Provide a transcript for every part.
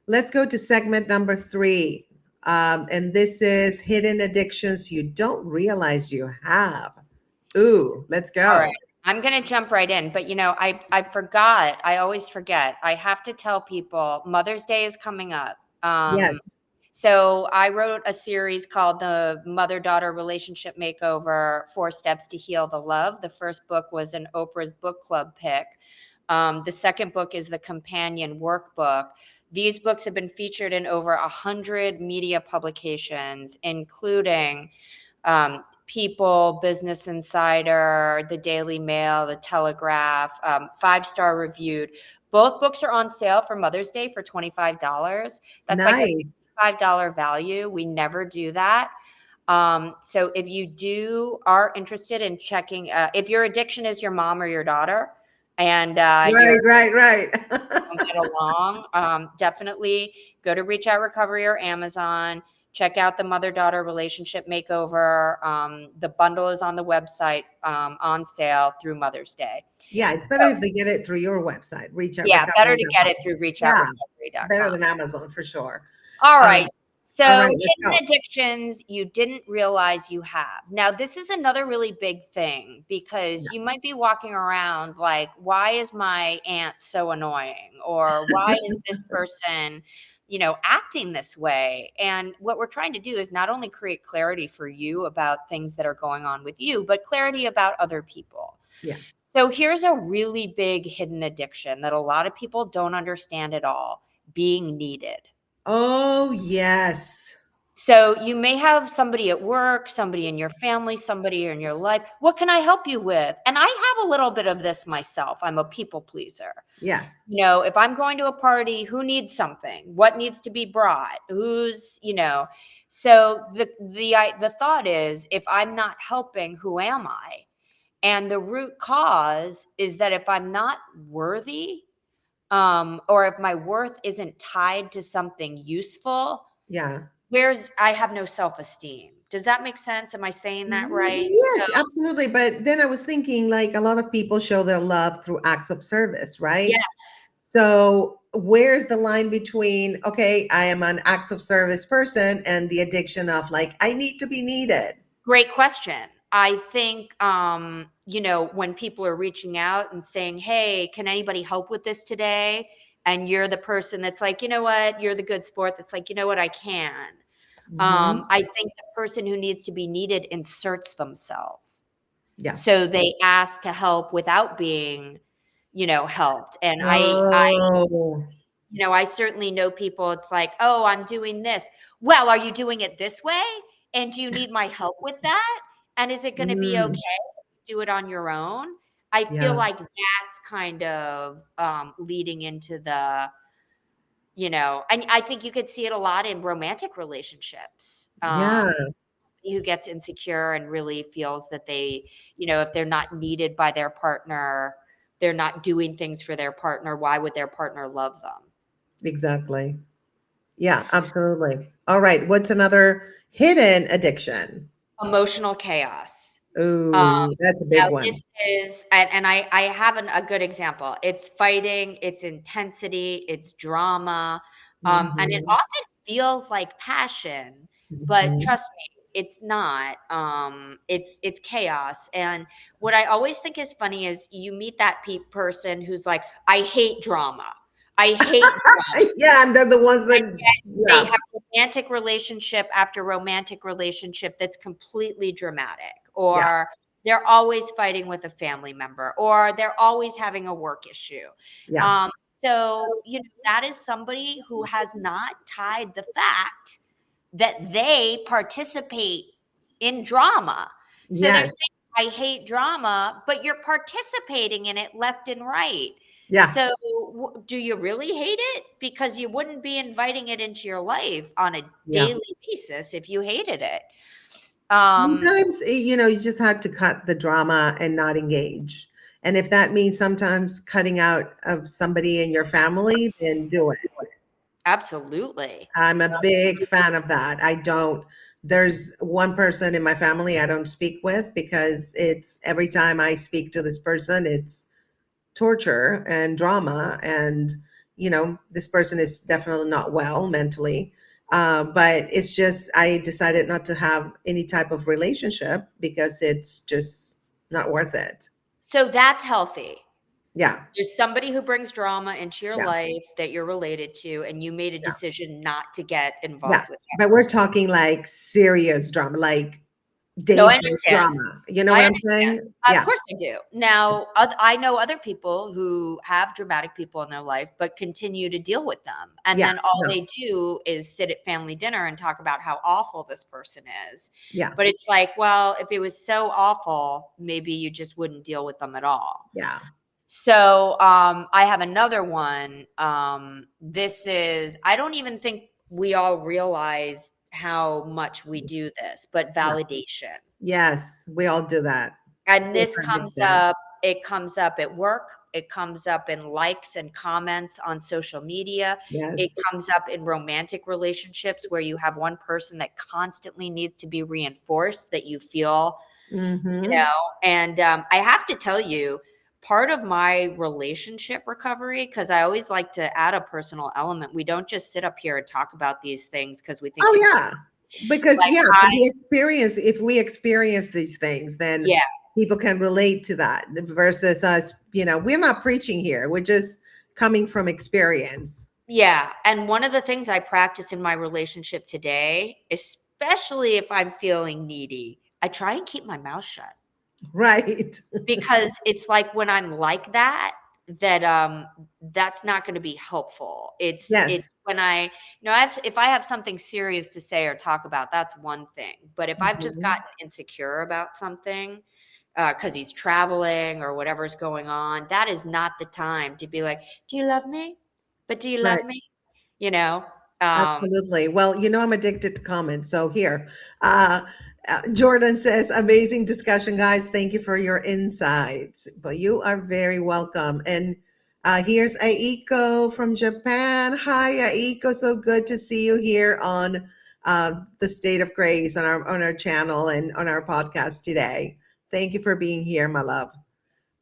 let's go to segment number 3. And this is hidden addictions you don't realize you have. Ooh, let's go. All right. I'm going to jump right in, but I forgot. I always forget. I have to tell people Mother's Day is coming up. Yes. So I wrote a series called The Mother-Daughter Relationship Makeover, 4 Steps to Heal the Love. The first book was an Oprah's Book Club pick. The second book is the companion workbook. These books have been featured in over 100 media publications, including People, Business Insider, the Daily Mail, the Telegraph, 5-star reviewed. Both books are on sale for Mother's Day for $25. That's like a $65 value. We never do that. So if you are interested in checking, if your addiction is your mom or your daughter, and right. don't get along, definitely go to Reach Out Recovery or Amazon. Check out the Mother-Daughter Relationship Makeover. The bundle is on the website, on sale through Mother's Day. Yeah, it's better if they get it through your website, Reach Out. Yeah, better to get it through reachoutrecovery.com. Better than Amazon for sure. All right. So hidden addictions you didn't realize you have. Now, this is another really big thing because you might be walking around like, why is my aunt so annoying? Or why is this person, acting this way? And what we're trying to do is not only create clarity for you about things that are going on with you, but clarity about other people. Yeah. So here's a really big hidden addiction that a lot of people don't understand at all: being needed. Oh, yes. So you may have somebody at work, somebody in your family, somebody in your life. What can I help you with? And I have a little bit of this myself. I'm a people pleaser. Yes. If I'm going to a party, who needs something? What needs to be brought? So the thought is, if I'm not helping, who am I? And the root cause is that if I'm not worthy, or if my worth isn't tied to something useful, I have no self-esteem. Does that make sense? Am I saying that right? Yes, absolutely. But then I was thinking, like, a lot of people show their love through acts of service, right? Yes. So where's the line between, okay, I am an acts of service person and the addiction of like, I need to be needed? Great question. I think, when people are reaching out and saying, hey, can anybody help with this today? And you're the person that's like, you know what, you're the good sport that's like, you know what, I can. I think the person who needs to be needed inserts themselves. Yeah. So they ask to help without being, helped. And I certainly know people, it's like, oh, I'm doing this. Well, are you doing it this way? And do you need my help with that? And is it going to be okay to do it on your own? I feel like that's kind of leading into the, and I think you could see it a lot in romantic relationships. Who gets insecure and really feels that they, if they're not needed by their partner, they're not doing things for their partner. Why would their partner love them? Exactly. Yeah, absolutely. All right. What's another hidden addiction? Emotional chaos. Ooh, that's a big one. This is, and I have a good example. It's fighting, it's intensity, it's drama, and it often feels like passion, but trust me, it's not. It's chaos. And what I always think is funny is you meet that person who's like, I hate drama. I hate drama. Yeah, and they're the ones that they have romantic relationship after romantic relationship that's completely dramatic, or they're always fighting with a family member, or they're always having a work issue. So that is somebody who has not tied the fact that they participate in drama. So they're saying, I hate drama, but you're participating in it left and right. Yeah. So do you really hate it? Because you wouldn't be inviting it into your life on a daily basis if you hated it. Sometimes, you just have to cut the drama and not engage. And if that means sometimes cutting out of somebody in your family, then do it. Absolutely. I'm a big fan of that. There's one person in my family I don't speak with because it's every time I speak to this person, it's torture and drama. And, this person is definitely not well mentally. But it's just, I decided not to have any type of relationship because it's just not worth it. So that's healthy. Yeah. There's somebody who brings drama into your Yeah. life that you're related to, and you made a Yeah. decision not to get Yeah. involved with that But we're person. talking like serious drama, like No, I dangerous understand. drama. You know I what I'm understand. saying? Of Yeah. course I do. Now, I know other people who have dramatic people in their life, but continue to deal with them. And Yeah. then all No. they do is sit at family dinner and talk about how awful this person is. Yeah. But it's like, well, if it was so awful, maybe you just wouldn't deal with them at all. Yeah. So I have another one. This is, I don't even think we all realize how much we do this, but Yeah. validation. Yes. We all do that. And To a this certain comes extent. up, it comes up at work, it comes up in likes and comments on social media, it Yes. comes up in romantic relationships where you have one person that constantly needs to be reinforced that you feel, Mm-hmm. and I have to tell you, part of my relationship recovery, because I always like to add a personal element, we don't just sit up here and talk about these things because we think it's Oh yeah. Because like, yeah, the experience, if we experience these things, then yeah. people can relate to that versus us, we're not preaching here. We're just coming from experience. Yeah, and one of the things I practice in my relationship today, especially if I'm feeling needy, I try and keep my mouth shut Right. because it's like when I'm like that, that's not going to be helpful. It's Yes. when if I have something serious to say or talk about, that's one thing. But if I've just Mhm. gotten insecure about something because he's traveling or whatever's going on, that is not the time to be like, "Do you love me? But do you Right. love me?" You know? Um, Absolutely. Well, I'm addicted to comments. So here, uh, Jordan says, amazing discussion, guys. Thank you for your insights. But you are very welcome. And here's Aiko from Japan. Hi, Aiko. So good to see you here on the State of Grace on our channel and on our podcast today. Thank you for being here, my love.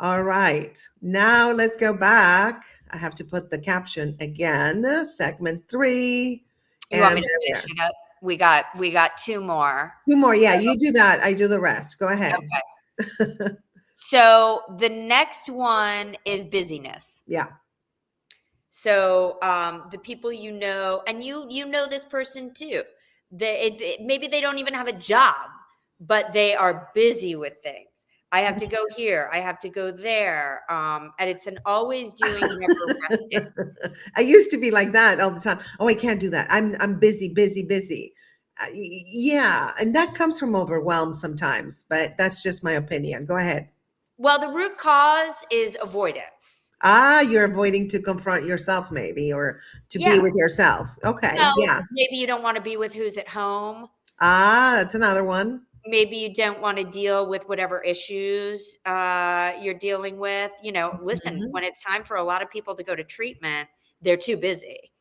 All right. Now let's go back. I have to put the caption again, segment 3. you want me And to there we finish are. it up? We got 2 more. 2 more. So Yeah, you do that. I do the rest. Go ahead. okay. So the next one is busyness. Yeah. So the people and you know this person too. Maybe they don't even have a job, but they are busy with things. I have to go here. I have to go there. And it's an always doing, never resting. I used to be like that all the time. Oh, I can't do that. I'm busy, busy, busy. Yeah, and that comes from overwhelm sometimes, but that's just my opinion. Go ahead. Well, the root cause is avoidance. You're avoiding to confront yourself, maybe, or to be Yeah. with yourself. Okay. Yeah. Maybe you don't want to be with who's at home. That's another one. Maybe you don't want to deal with whatever issues you're dealing with. Listen, Mhm. when it's time for a lot of people to go to treatment, they're too busy.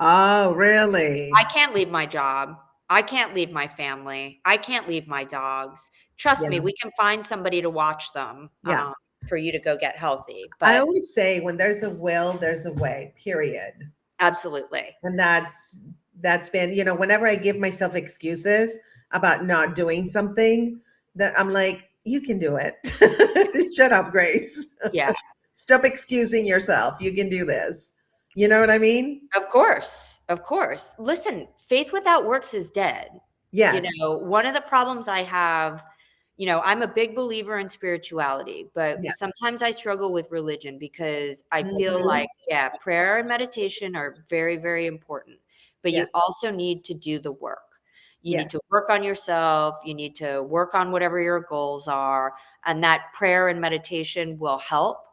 Oh, I really? can't leave my job. I can't leave my family. I can't leave my dogs. Trust me, Yeah. we can find somebody to watch them Yeah. for you to go get healthy. I But always say when there's a will, there's a way, period. absolutely. And that's been, whenever I give myself excuses about not doing something, that I'm like, you can do it. Shut up, Grace. Yeah, Stop excusing yourself. You can do this. You know what I mean? of course. Of course. Listen, faith without works is dead. Yes. One of the problems I have, I'm a big believer in spirituality, but Yes. sometimes I struggle with religion because I feel Mhm. like, yeah, prayer and meditation are very, very important, but you Yes. also need to do the work. You need Yes. to work on yourself. You need to work on whatever your goals are. And that prayer and meditation will help.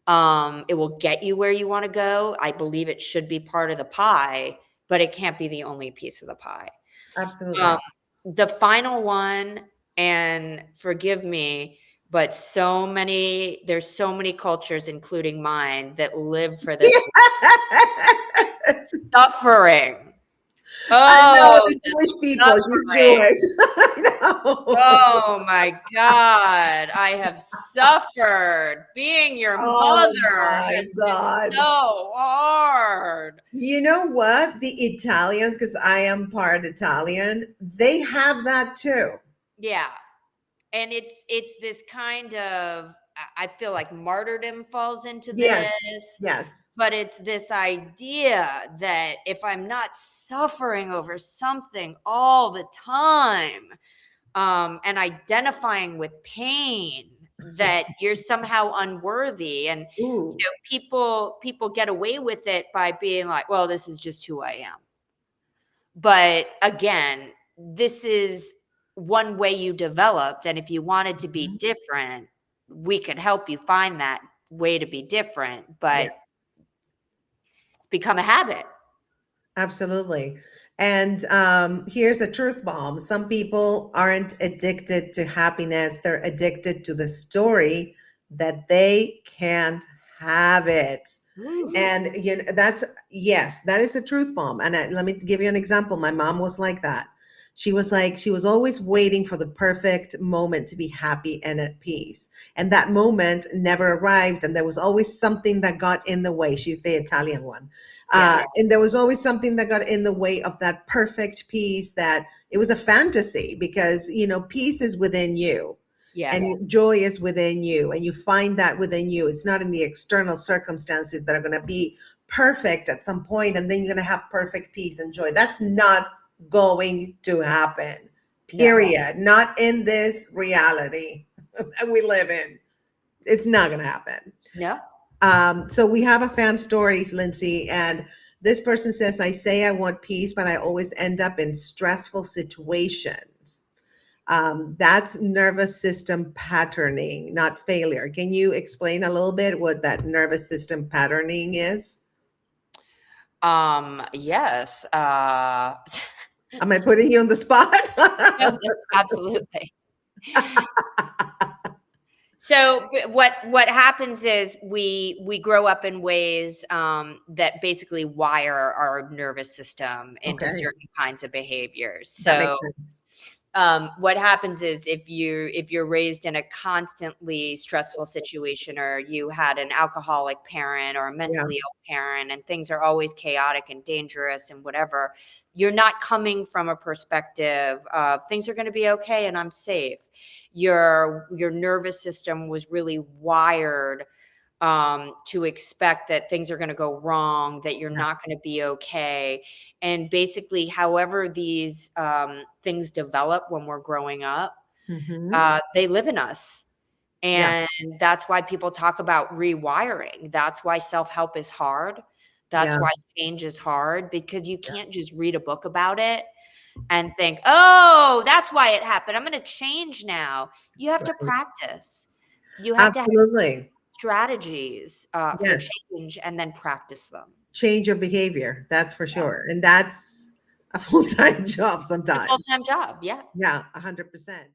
It will get you where you want to go. I believe it should be part of the pie, but it can't be the only piece of the pie. Um, Absolutely. the final one, and forgive me, but there's so many cultures, including mine, that live for this Yes. suffering. I know Oh, the the Jewish people. She's suffering. Jewish. I know. Oh my God. I have suffered. Being your Oh mother my has been God. so hard. You know what? The Italians, because I am part Italian, they have that too. Yeah. And it's this kind of I feel like martyrdom falls into this, Yes. Yes. but it's this idea that if I'm not suffering over something all the time, and identifying with pain, that you're somehow unworthy. And Ooh. people get away with it by being like, well, this is just who I am. But again, this is one way you developed, and if you wanted to be Mhm. different, we could help you find that way to be different, Yeah. but it's become a habit. Absolutely. And here's a truth bomb. Some people aren't addicted to happiness, they're addicted to the story that they can't have it. Ooh. And that's, yes, that is a truth bomb. And let me give you an example. My mom was like that. She was like, she was always waiting for the perfect moment to be happy and at peace. And that moment never arrived. And there was always something that got in the way. She's the Italian one. Yeah. And there was always something that got in the way of that perfect peace, that it was a fantasy, because, peace is within you. Yeah. And joy is within you, and you find that within you. It's not in the external circumstances that are going to be perfect at some point, and then you're going to have perfect peace and joy. That's not going to happen, No. period. Not in this reality that we live in. It's not going to happen. No. So we have a fan stories, Lindsay, and this person says, I say I want peace, but I always end up in stressful situations. That's nervous system patterning, not failure. Can you explain a little bit what that nervous system patterning is? Yes. Am I putting you on the spot? No, no, absolutely. So what happens is we grow up in ways that basically wire our nervous system into Okay, certain kinds of behaviors. that makes So sense. what happens is if you're raised in a constantly stressful situation, or you had an alcoholic parent or a Yeah. mentally ill parent, and things are always chaotic and dangerous and whatever, you're not coming from a perspective of things are going to be okay and I'm safe. Your nervous system was really wired to expect that things are going to go wrong, that you're Yeah. not going to be okay. And basically, however these things develop when we're growing up, Hmm. they live in us. Yeah. And that's why people talk about rewiring. That's why self help is hard. That's Yeah. why change is hard, because you can't just read a book about it and think, oh, that's why it happened, I'm going to change now. You have to Right. practice. You have to have Absolutely. strategies for Yes. change and then practice them. Change your behavior. That's for Yeah. sure. And that's a full-time job It's a sometimes. full-time job. Yeah. Yeah, 100%.